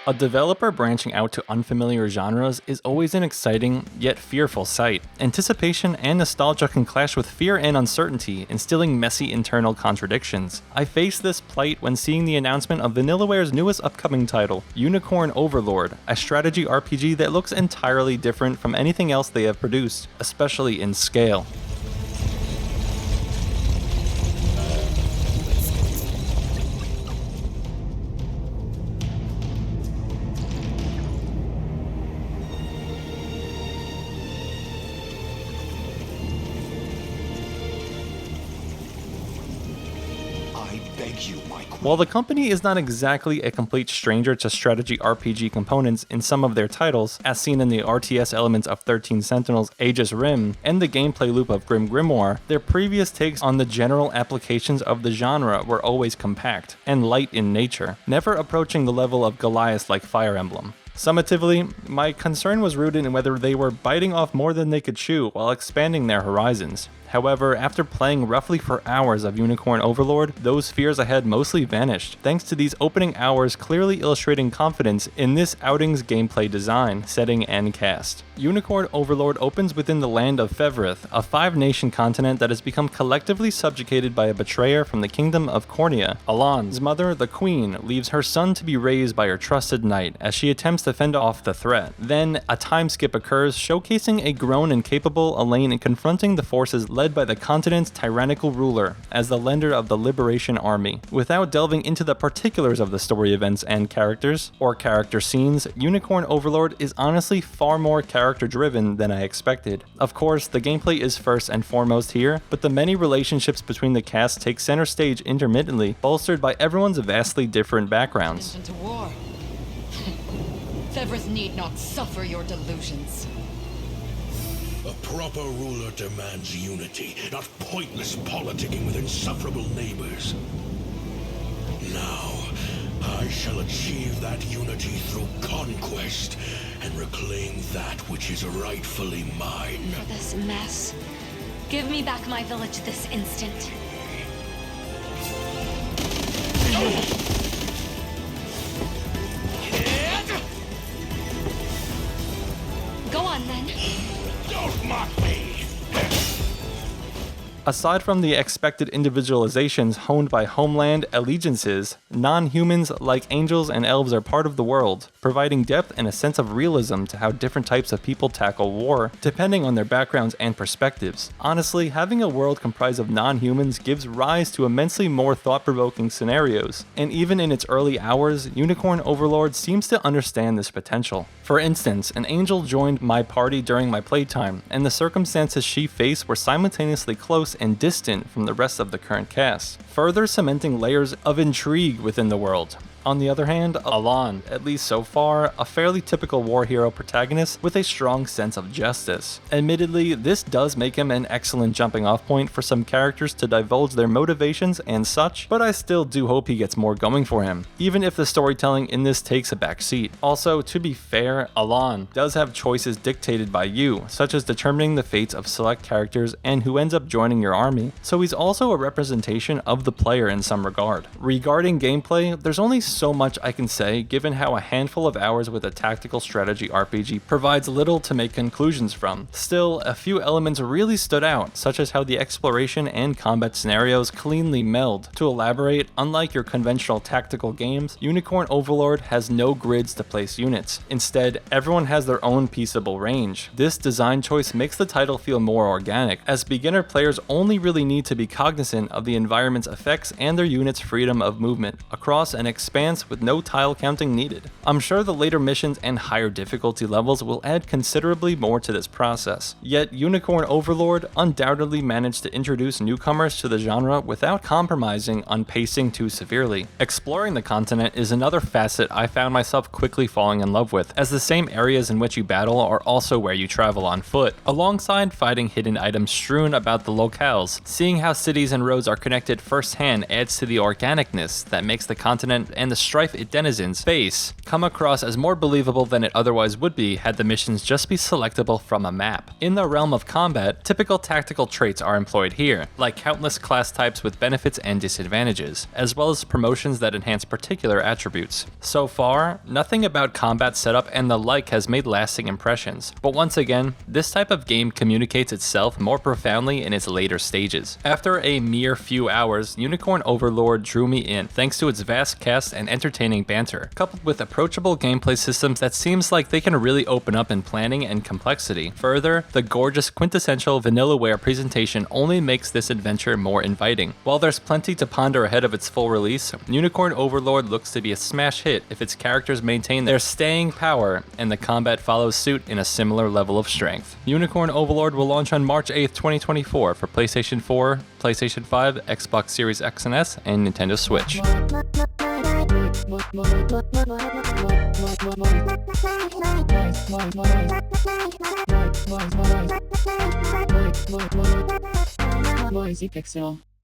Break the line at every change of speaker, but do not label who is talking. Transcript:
A developer branching out to unfamiliar genres is always an exciting, yet fearful sight. Anticipation and nostalgia can clash with fear and uncertainty, instilling messy internal contradictions. I faced this plight when seeing the announcement of Vanillaware's newest upcoming title, Unicorn Overlord, a strategy RPG that looks entirely different from anything else they have produced, especially in scale. While the company is not exactly a complete stranger to strategy RPG components in some of their titles, as seen in the RTS elements of 13 Sentinels Aegis Rim and the gameplay loop of Grim Grimoire, their previous takes on the general applications of the genre were always compact and light in nature, never approaching the level of Goliath like Fire Emblem. Summatively, my concern was rooted in whether they were biting off more than they could chew while expanding their horizons. However, after playing roughly for hours of Unicorn Overlord, those fears I had mostly vanished, thanks to these opening hours clearly illustrating confidence in this outing's gameplay design, setting, and cast. Unicorn Overlord opens within the land of Fevrith, a 5-nation continent that has become collectively subjugated by a betrayer from the kingdom of Cornea. Alon's mother, the Queen, leaves her son to be raised by her trusted knight as she attempts to fend off the threat. Then, a time skip occurs, showcasing a grown and capable Elaine confronting the forces led by the continent's tyrannical ruler as the lender of the Liberation Army. Without delving into the particulars of the story events and characters, or character scenes, Unicorn Overlord is honestly far more character-driven than I expected. Of course, the gameplay is first and foremost here, but the many relationships between the cast take center stage intermittently, bolstered by everyone's vastly different backgrounds.
Into war. Fevrith need not suffer your delusions.
A proper ruler demands unity, not pointless politicking with insufferable neighbors. Now, I shall achieve that unity through conquest and reclaim that which is rightfully mine.
For this mess, give me back my village this instant. Go on then.
Don't mock me!
Aside from the expected individualizations honed by homeland allegiances, non-humans like angels and elves are part of the world, providing depth and a sense of realism to how different types of people tackle war, depending on their backgrounds and perspectives. Honestly, having a world comprised of non-humans gives rise to immensely more thought-provoking scenarios, and even in its early hours, Unicorn Overlord seems to understand this potential. For instance, an angel joined my party during my playtime, and the circumstances she faced were simultaneously close and distant from the rest of the current cast, further cementing layers of intrigue within the world. On the other hand, Alon, at least so far, a fairly typical war hero protagonist with a strong sense of justice. Admittedly, this does make him an excellent jumping off point for some characters to divulge their motivations and such, but I still do hope he gets more going for him, even if the storytelling in this takes a back seat. Also, to be fair, Alon does have choices dictated by you, such as determining the fates of select characters and who ends up joining your army, so he's also a representation of the player in some regard. Regarding gameplay, there's only so much I can say given how a handful of hours with a tactical strategy RPG provides little to make conclusions from. Still, a few elements really stood out, such as how the exploration and combat scenarios cleanly meld. To elaborate, unlike your conventional tactical games, Unicorn Overlord has no grids to place units. Instead, everyone has their own peaceable range. This design choice makes the title feel more organic, as beginner players only really need to be cognizant of the environment's effects and their units' freedom of movement across an expanse with no tile counting needed. I'm sure the later missions and higher difficulty levels will add considerably more to this process, yet Unicorn Overlord undoubtedly managed to introduce newcomers to the genre without compromising on pacing too severely. Exploring the continent is another facet I found myself quickly falling in love with, as the same areas in which you battle are also where you travel on foot, alongside fighting hidden items strewn about the locales. Seeing how cities and roads are connected firsthand adds to the organicness that makes the continent and the strife it denizens face come across as more believable than it otherwise would be had the missions just be selectable from a map. In the realm of combat, typical tactical traits are employed here, like countless class types with benefits and disadvantages, as well as promotions that enhance particular attributes. So far, nothing about combat setup and the like has made lasting impressions, but once again, this type of game communicates itself more profoundly in its later stages. After a mere few hours, Unicorn Overlord drew me in, thanks to its vast cast and entertaining banter, coupled with approachable gameplay systems that seems like they can really open up in planning and complexity. Further, the gorgeous quintessential Vanillaware presentation only makes this adventure more inviting. While there's plenty to ponder ahead of its full release, Unicorn Overlord looks to be a smash hit if its characters maintain their staying power and the combat follows suit in a similar level of strength. Unicorn Overlord will launch on March 8th, 2024 for PlayStation 4, PlayStation 5, Xbox Series X and S, and Nintendo Switch.
Voice Pixel.